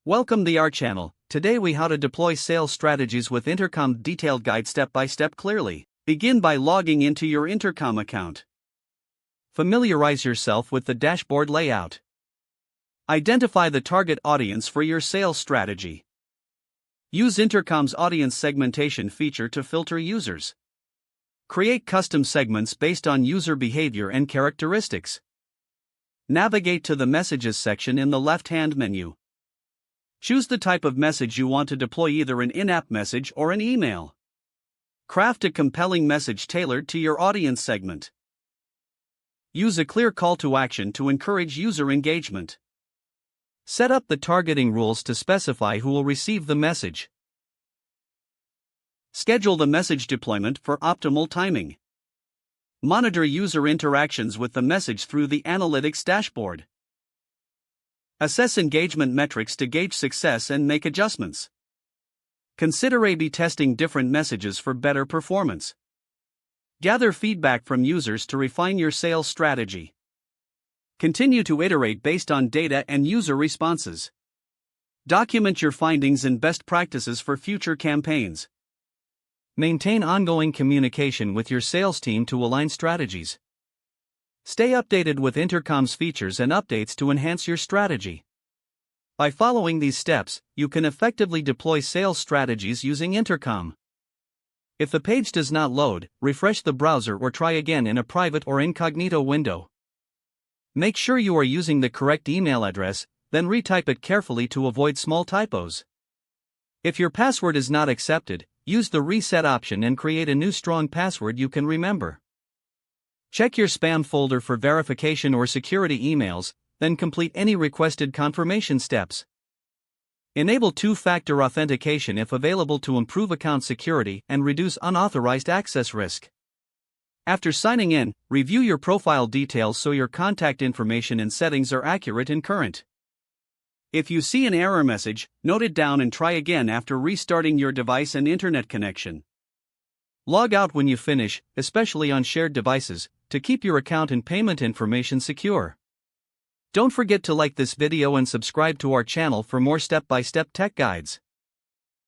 Welcome to our channel. Today we how to deploy sales strategies with Intercom detailed guide step by step clearly. Begin by logging into your Intercom account. Familiarize yourself with the dashboard layout. Identify the target audience for your sales strategy. Use Intercom's audience segmentation feature to filter users. Create custom segments based on user behavior and characteristics. Navigate to the Messages section in the left-hand menu. Choose the type of message you want to deploy, either an in-app message or an email. Craft a compelling message tailored to your audience segment. Use a clear call to action to encourage user engagement. Set up the targeting rules to specify who will receive the message. Schedule the message deployment for optimal timing. Monitor user interactions with the message through the Analytics dashboard. Assess engagement metrics to gauge success and make adjustments. Consider A/B testing different messages for better performance. Gather feedback from users to refine your sales strategy. Continue to iterate based on data and user responses. Document your findings and best practices for future campaigns. Maintain ongoing communication with your sales team to align strategies. Stay updated with Intercom's features and updates to enhance your strategy. By following these steps, you can effectively deploy sales strategies using Intercom. If the page does not load, refresh the browser or try again in a private or incognito window. Make sure you are using the correct email address, then retype it carefully to avoid small typos. If your password is not accepted, use the reset option and create a new strong password you can remember. Check your spam folder for verification or security emails, then complete any requested confirmation steps. Enable two-factor authentication if available to improve account security and reduce unauthorized access risk. After signing in, review your profile details so your contact information and settings are accurate and current. If you see an error message, note it down and try again after restarting your device and internet connection. Log out when you finish, especially on shared devices, to keep your account and payment information secure. Don't forget to like this video and subscribe to our channel for more step-by-step tech guides.